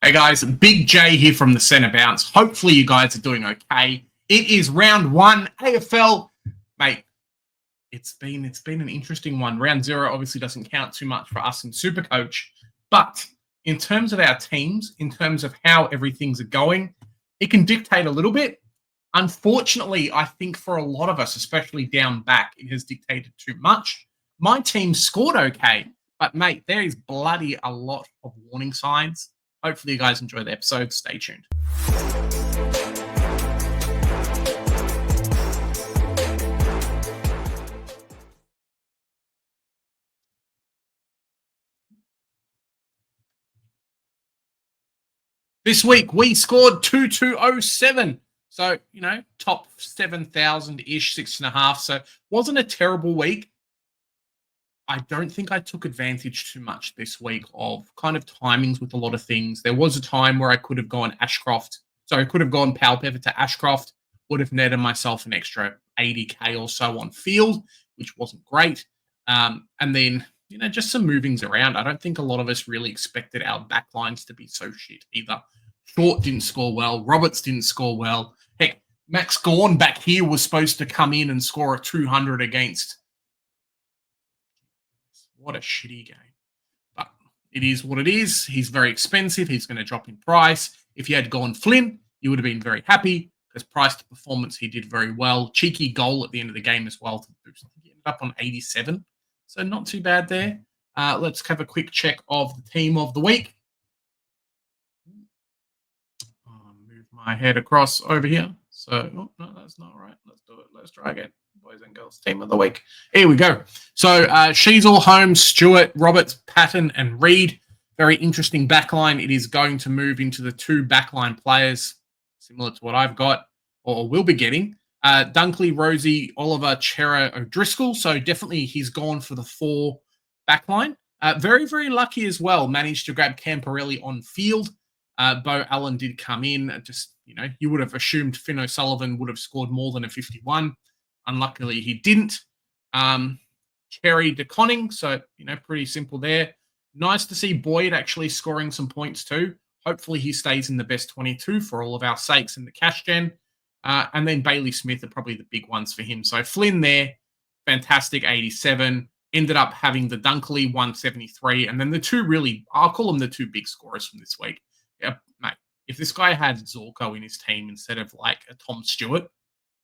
Hey guys, Big J here from the Centre Bounce. Hopefully you guys are doing okay. It is round one, AFL. Mate, it's been an interesting one. Round 0 obviously doesn't count too much for us in Supercoach. But in terms of our teams, in terms of how everything's going, it can dictate a little bit. Unfortunately, I think for a lot of us, especially down back, it has dictated too much. My team scored okay, but mate, there is bloody a lot of warning signs. Hopefully you guys enjoy the episode. Stay tuned. This week, we scored 2207. So, top 7,000-ish, 6.5. So, wasn't a terrible week. I don't think I took advantage too much this week of kind of timings with a lot of things. There was a time where I could have gone Ashcroft. So, I could have gone Powell-Pepper to Ashcroft, would have netted myself an extra 80K or so on field, which wasn't great. And then, just some movings around. I don't think a lot of us really expected our backlines to be so shit either. Short didn't score well. Roberts didn't score well. Heck, Max Gawn back here was supposed to come in and score a 200 against. What a shitty game. But it is what it is. He's very expensive. He's going to drop in price. If you had gone Flynn, you would have been very happy because price to performance, he did very well. Cheeky goal at the end of the game as well to boost. I think he ended up on 87. So not too bad there. Let's have a quick check of the team of the week. Move my head across over here. So, no, that's not right. Let's do it. Let's try again. Boys and girls team of the week. Here we go. So, Sheasel, Holmes, Stewart, Roberts, Patton, and Reed. Very interesting backline. It is going to move into the 2 backline players, similar to what I've got or will be getting. Dunkley, Rosie, Oliver, Chera, O'Driscoll. So definitely he's gone for the 4 backline. Very, very lucky as well. Managed to grab Camporelli on field. Bo Allen did come in. Just, you would have assumed Finn O'Sullivan would have scored more than a 51. Unluckily, he didn't. Cherry DeConning. So, pretty simple there. Nice to see Boyd actually scoring some points too. Hopefully he stays in the best 22 for all of our sakes in the cash gen. And then Bailey Smith are probably the big ones for him. So Flynn there, fantastic 87. Ended up having the Dunkley 173. And then the 2 really, I'll call them the 2 big scorers from this week. Yeah, mate, if this guy had Zorko in his team instead of like a Tom Stewart,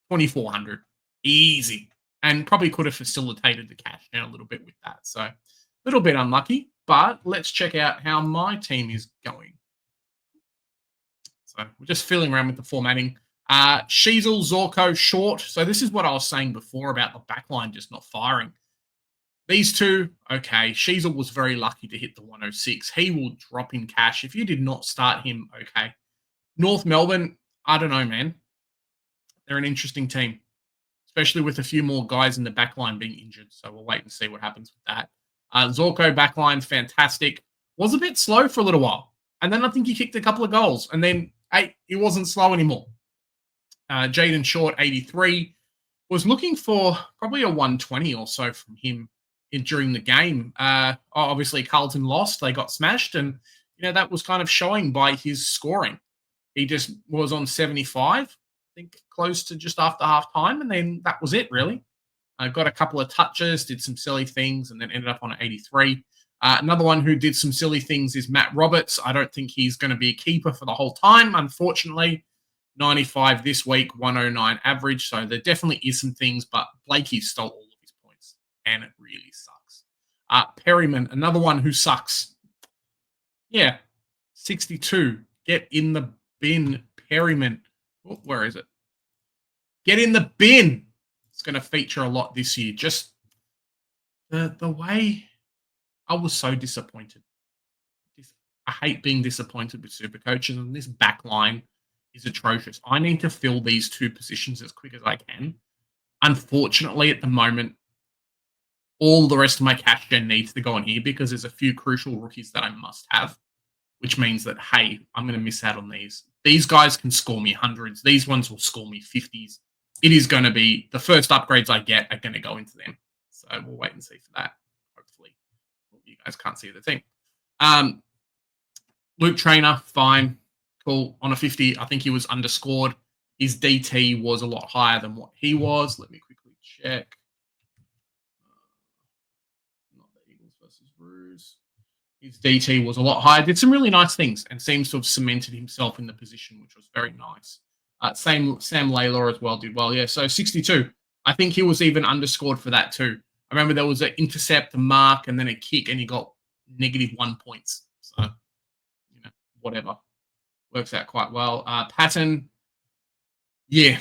2,400. Easy. And probably could have facilitated the cash down a little bit with that. So a little bit unlucky. But let's check out how my team is going. So we're just fiddling around with the formatting. Sheasel, Zorko, Short. So this is what I was saying before about the backline just not firing. These 2, okay. Sheasel was very lucky to hit the 106. He will drop in cash. If you did not start him, okay. North Melbourne, I don't know, man. They're an interesting team, especially with a few more guys in the backline being injured. So we'll wait and see what happens with that. Zorko backline, fantastic. Was a bit slow for a little while. And then I think he kicked a couple of goals. And then, he wasn't slow anymore. Jaden Short, 83. Was looking for probably a 120 or so from him during the game. Obviously, Carlton lost. They got smashed. And, that was kind of showing by his scoring. He just was on 75, I think close to just after half time. And then that was it, really. Got a couple of touches, did some silly things, and then ended up on 83. Another one who did some silly things is Matt Roberts. I don't think he's going to be a keeper for the whole time, unfortunately. 95 this week, 109 average. So there definitely is some things, but Blakey stole all of his points, and it really sucks. Perryman, another one who sucks. Yeah, 62. Get in the bin, Perryman. Oh, where is it? Get in the bin. It's going to feature a lot this year. Just the way I was so disappointed. I hate being disappointed with Supercoaches, and this back line is atrocious. I need to fill these 2 positions as quick as I can. Unfortunately, at the moment, all the rest of my cash gen needs to go on here because there's a few crucial rookies that I must have, which means that, hey, I'm going to miss out on these. These guys can score me hundreds. These ones will score me 50s. It is going to be the first upgrades I get are going to go into them. So we'll wait and see for that. Hopefully, you guys can't see the thing. Luke Trainer, fine. Cool. On a 50, I think he was underscored. His DT was a lot higher than what he was. Let me quickly check. Not the Eagles versus Roos. His DT was a lot higher. Did some really nice things and seems to have cemented himself in the position, which was very nice. Same Sam Laylaw as well did well. Yeah, so 62. I think he was even underscored for that too. I remember there was an intercept, a mark, and then a kick, and he got -1 points. So, whatever. Works out quite well. Patton, yeah,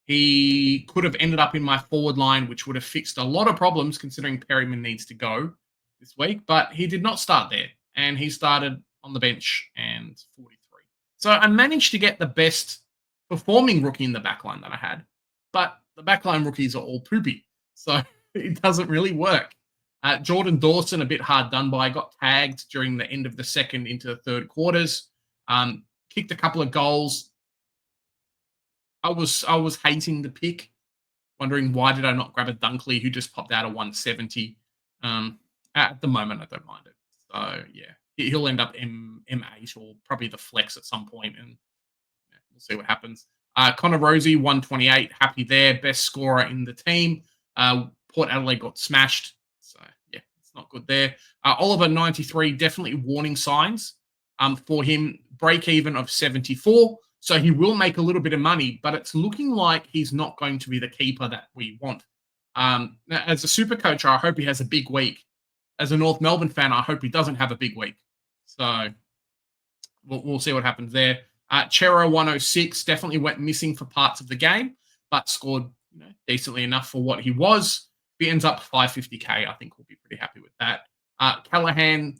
he could have ended up in my forward line, which would have fixed a lot of problems considering Perryman needs to go this week, but he did not start there, and he started on the bench and 43. So I managed to get the best performing rookie in the backline that I had, but the backline rookies are all poopy, so it doesn't really work. Jordan Dawson, a bit hard done by, got tagged during the end of the second into the third quarters. Kicked a couple of goals. I was hating the pick, wondering why did I not grab a Dunkley who just popped out a 170. At the moment, I don't mind it. So yeah, he'll end up M8 or probably the flex at some point, and we'll see what happens. Connor Rosie, 128, happy there, best scorer in the team. Port Adelaide got smashed, so yeah, it's not good there. Oliver, 93, definitely warning signs for him. Break even of 74. So he will make a little bit of money, but it's looking like he's not going to be the keeper that we want. As a super coach, I hope he has a big week. As a North Melbourne fan, I hope he doesn't have a big week. So we'll see what happens there. Chero, 106, definitely went missing for parts of the game, but scored decently enough for what he was. If he ends up 550k, I think we'll be pretty happy with that. Callahan,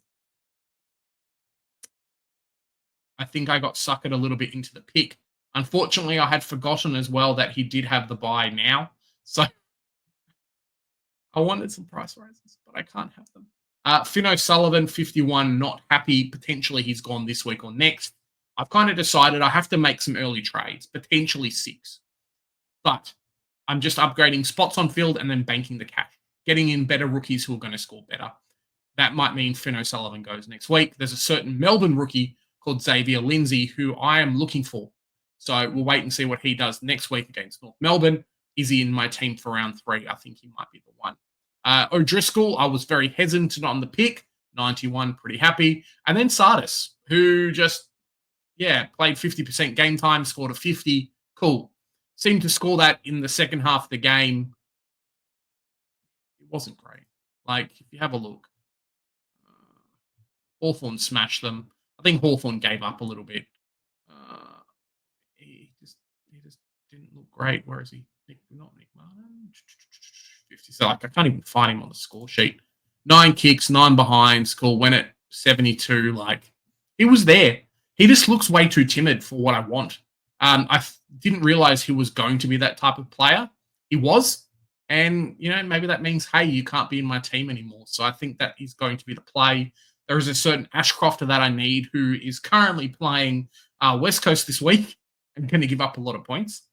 I think I got suckered a little bit into the pick. Unfortunately, I had forgotten as well that he did have the buy now. So I wanted some price rises, but I can't have them. Finn O'Sullivan, 51, not happy. Potentially he's gone this week or next. I've kind of decided I have to make some early trades, potentially 6. But I'm just upgrading spots on field and then banking the cash, getting in better rookies who are going to score better. That might mean Finn O'Sullivan goes next week. There's a certain Melbourne rookie called Xavier Lindsay, who I am looking for. So we'll wait and see what he does next week against North Melbourne. Is he in my team for round 3? I think he might be the one. O'Driscoll, I was very hesitant on the pick. 91, pretty happy. And then Sardis, who just, played 50% game time, scored a 50. Cool. Seemed to score that in the second half of the game. It wasn't great. Like, if you have a look, Hawthorn smashed them. I think Hawthorn gave up a little bit. He just didn't look great. Where is he? Not Nick Martin. 50. So I can't even find him on the score sheet. 9 kicks, 9 behinds. Cool. Went at 72. He was there. He just looks way too timid for what I want. I didn't realize he was going to be that type of player. He was. And, maybe that means, hey, you can't be in my team anymore. So I think that is going to be the play. There is a certain Ashcrofter that I need who is currently playing West Coast this week and going to give up a lot of points.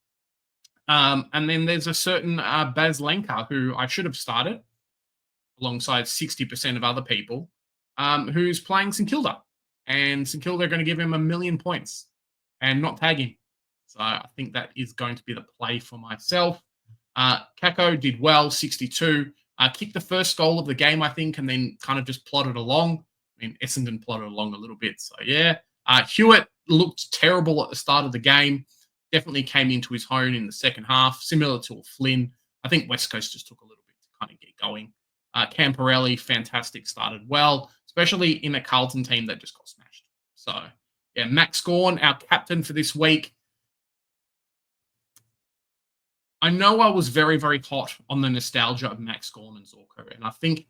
And then there's a certain Baz Lenka who I should have started alongside 60% of other people who's playing St Kilda. And St Kilda are going to give him 1,000,000 points and not tag him. So I think that is going to be the play for myself. Kako did well, 62. Kicked the first goal of the game, I think, and then kind of just plodded along. I mean, Essendon plodded along a little bit. So, yeah. Hewitt looked terrible at the start of the game. Definitely came into his own in the second half, similar to a Flynn. I think West Coast just took a little bit to kind of get going. Camporelli, fantastic, started well, especially in a Carlton team that just got smashed. So, yeah, Max Gawn, our captain for this week. I know I was very, very hot on the nostalgia of Max Gawn and Zorko, and I think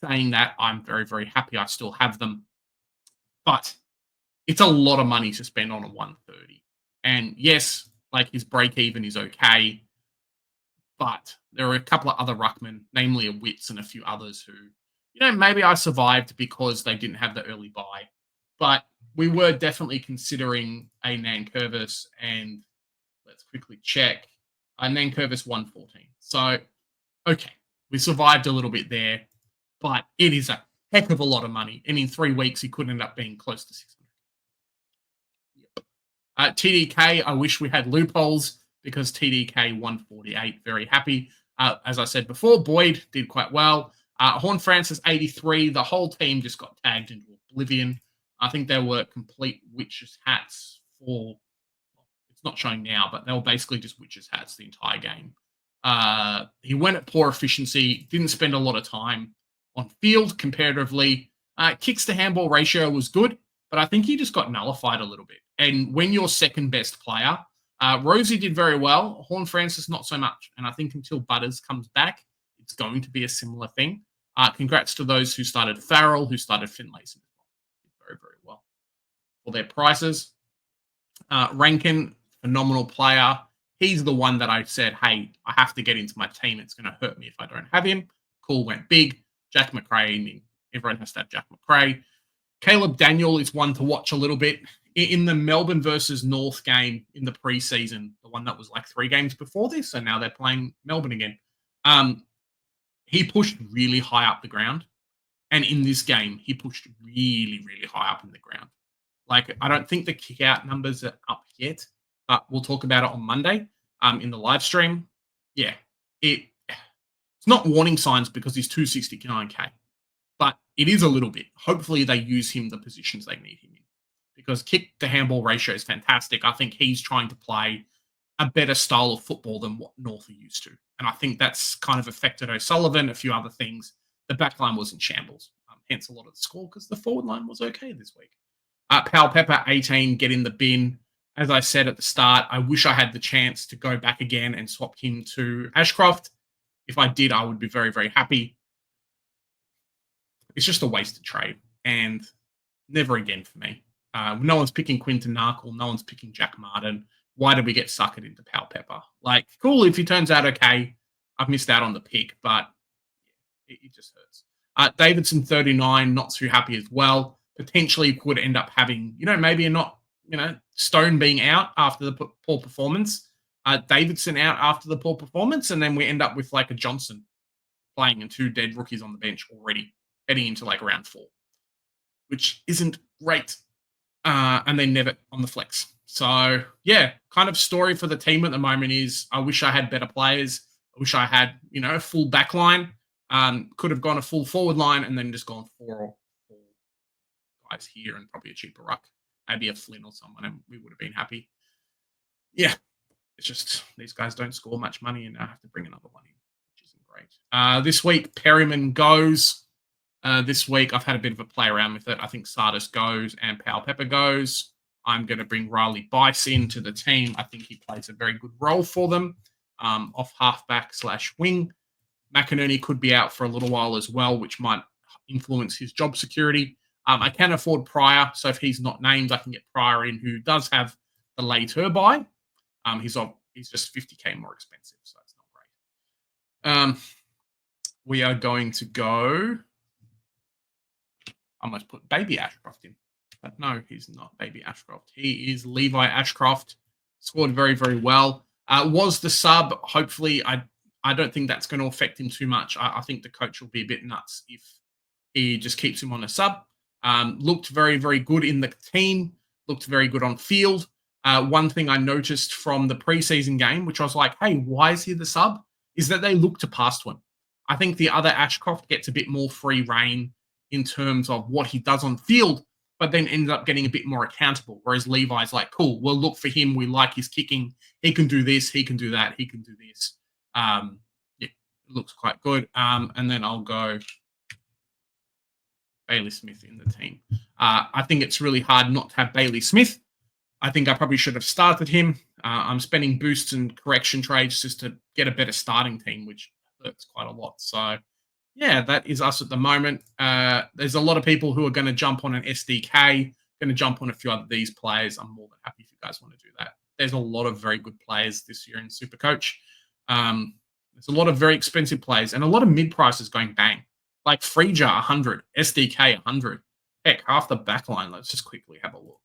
saying that, I'm very, very happy I still have them. But it's a lot of money to spend on a 130. And yes, his break even is okay, but there are a couple of other ruckmen, namely a Witts and a few others who, maybe I survived because they didn't have the early buy. But we were definitely considering a Nankervis, and let's quickly check. Nankervis 114. So, okay, we survived a little bit there, but it is a heck of a lot of money. And in 3 weeks, he could end up being close to 600. TDK, I wish we had loopholes because TDK 148, very happy. As I said before, Boyd did quite well. Horn Francis 83, the whole team just got tagged into oblivion. I think they were complete witches' hats for, it's not showing now, but they were basically just witches' hats the entire game. He went at poor efficiency, didn't spend a lot of time on field comparatively. Kicks to handball ratio was good, but I think he just got nullified a little bit. And when you're second best player, Rosie did very well. Horn Francis, not so much. And I think until Butters comes back, it's going to be a similar thing. Congrats to those who started Farrell, who started Finlayson as well. Did very, very well for their prices. Rankin, phenomenal player. He's the one that I said, hey, I have to get into my team. It's going to hurt me if I don't have him. Cool, went big. Jack McRae, everyone has to have Jack McRae. Caleb Daniel is one to watch a little bit. In the Melbourne versus North game in the preseason, the one that was like 3 games before this, so now they're playing Melbourne again. He pushed really high up the ground. And in this game, he pushed really, really high up in the ground. Like, I don't think the kick-out numbers are up yet, but we'll talk about it on Monday in the live stream. Yeah, it's not warning signs because he's 269K, but it is a little bit. Hopefully they use him the positions they need him in because kick to handball ratio is fantastic. I think he's trying to play a better style of football than what North are used to. And I think that's kind of affected O'Sullivan, a few other things. The back line was in shambles, hence a lot of the score because the forward line was okay this week. Pal Pepper, 18, get in the bin. As I said at the start, I wish I had the chance to go back again and swap him to Ashcroft. If I did, I would be very, very happy. It's just a wasted trade and never again for me. No one's picking Quinton Narkle. No one's picking Jack Martin. Why did we get suckered into Pal Pepper? Like, cool, if he turns out okay, I've missed out on the pick, but it just hurts. Davidson, 39, not too happy as well. Potentially could end up having, maybe not, Stone being out after the poor performance, Davidson out after the poor performance, and then we end up with like a Johnson playing and 2 dead rookies on the bench already, heading into like round 4, which isn't great. And then Nevitt on the flex. So, yeah, kind of story for the team at the moment is I wish I had better players. I wish I had, a full back line. Could have gone a full forward line and then just gone 4 guys here and probably a cheaper ruck. Maybe a Flynn or someone, and we would have been happy. Yeah, it's just these guys don't score much money and I have to bring another one in, which isn't great. This week, Perryman goes. This week, I've had a bit of a play around with it. I think Sardis goes and Pal Pepper goes. I'm going to bring Riley Bice into the team. I think he plays a very good role for them, off halfback/wing. McInerney could be out for a little while as well, which might influence his job security. I can afford Pryor, so if he's not named, I can get Pryor in, who does have the later buy. He's just 50K more expensive, so it's not great. We are going to go. I almost put Baby Ashcroft in, but no, he's not Baby Ashcroft. He is Levi Ashcroft. Scored very, very well. Was the sub. Hopefully, I don't think that's going to affect him too much. I think the coach will be a bit nuts if he just keeps him on a sub. Looked very, very good in the team. Looked very good on field. One thing I noticed from the preseason game, which I was like, hey, why is he the sub? Is that they look to pass to him. I think the other Ashcroft gets a bit more free reign in terms of what he does on field, but then ends up getting a bit more accountable. Whereas Levi's like, cool, we'll look for him. We like his kicking. He can do this. He can do that. He can do this. Yeah, it looks quite good. And then I'll go Bailey Smith in the team. I think it's really hard not to have Bailey Smith. I think I probably should have started him. I'm spending boosts and correction trades just to get a better starting team, which hurts quite a lot. So, yeah, that is us at the moment. There's a lot of people who are going to jump on an SDK, going to jump on a few of these players. I'm more than happy if you guys want to do that. There's a lot of very good players this year in Supercoach. There's a lot of very expensive players and a lot of mid prices going bang. Like Freeja, 100. SDK, 100. Heck, half the back line. Let's just quickly have a look.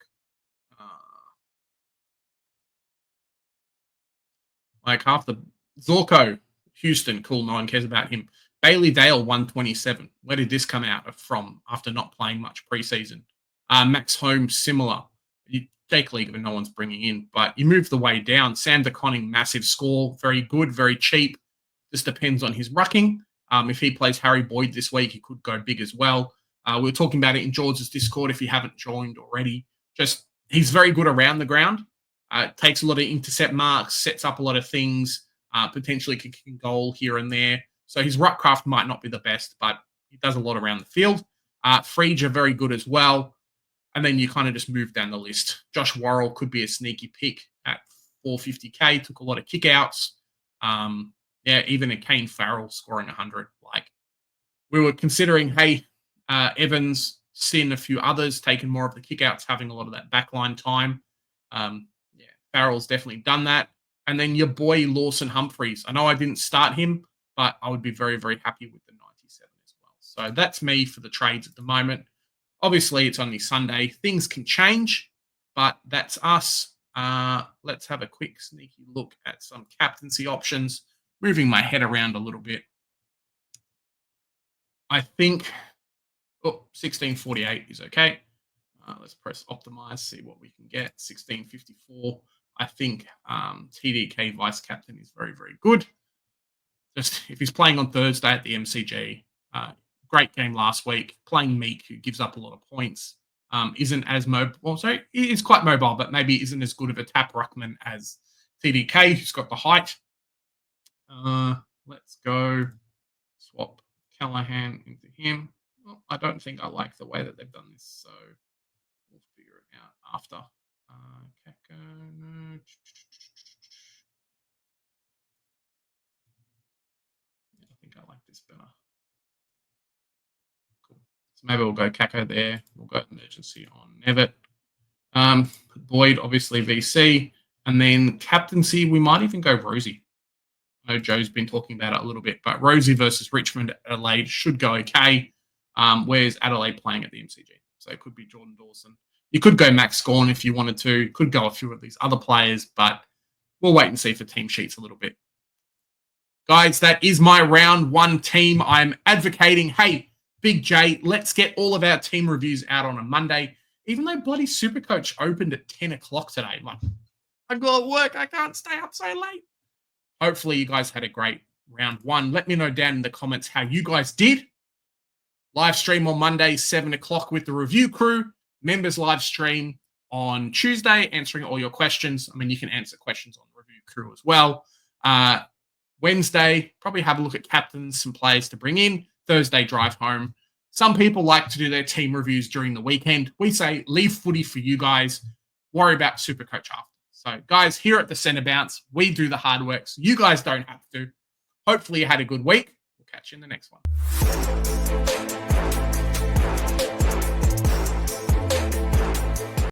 Like half the Zorko, Houston, cool, no one cares about him. Bailey Dale, 127. Where did this come out from after not playing much preseason? Max Holmes, similar. Jake Lieberman, no one's bringing in. But you move the way down. Sam DeConning, massive score. Very good, very cheap. Just depends on his rucking. If he plays Harry Boyd this week, he could go big as well. We were talking about it in George's Discord if you haven't joined already. Just he's very good around the ground. Takes a lot of intercept marks, sets up a lot of things, potentially kicking goal here and there. So his ruck craft might not be the best, but he does a lot around the field. Frege are very good as well. And then you kind of just move down the list. Josh Worrell could be a sneaky pick at 450k. Took a lot of kickouts. Even a Kane Farrell scoring 100. Like we were considering, hey, Evans, Sin, a few others taking more of the kickouts, having a lot of that backline time. Farrell's definitely done that. And then your boy Lawson Humphreys. I know I didn't start him, but I would be very, very happy with the 97 as well. So that's me for the trades at the moment. Obviously, it's only Sunday. Things can change, but that's us. Let's have a quick sneaky look at some captaincy options. Moving my head around a little bit. I think 1648 is okay. Let's press optimize, see what we can get. 1654. I think TDK vice captain is very, very good. Just if he's playing on Thursday at the MCG, great game last week. Playing Meek, who gives up a lot of points, isn't as mobile. Well, sorry, he is quite mobile, but maybe isn't as good of a tap ruckman as TDK, who's got the height. Let's go swap Callahan into him. Well, I don't think I like the way that they've done this, so we'll figure it out after. No. I think I like this better. Cool. So maybe we'll go Kako there. We'll go emergency on Nevitt. Boyd, obviously VC. And then captaincy, we might even go Rosie. I know Joe's been talking about it a little bit, but Rosie versus Richmond Adelaide should go okay. Where's Adelaide playing at the MCG? So it could be Jordan Dawson. You could go Max Scorn if you wanted to. Could go a few of these other players, but we'll wait and see for team sheets a little bit. Guys, that is my round one team. I'm advocating, hey, Big J, let's get all of our team reviews out on a Monday, even though bloody Supercoach opened at 10 o'clock today. Like, I've got to work. I can't stay up so late. Hopefully you guys had a great round one. Let me know down in the comments how you guys did. Live stream on Monday, 7 o'clock with the review crew. Members live stream on Tuesday, answering all your questions. I mean, you can answer questions on the review crew as well. Wednesday, probably have a look at captains, some players to bring in. Thursday, drive home. Some people like to do their team reviews during the weekend. We say leave footy for you guys. Worry about Supercoach after. So, guys, here at the Centre Bounce, we do the hard work, so you guys don't have to. Hopefully you had a good week. We'll catch you in the next one.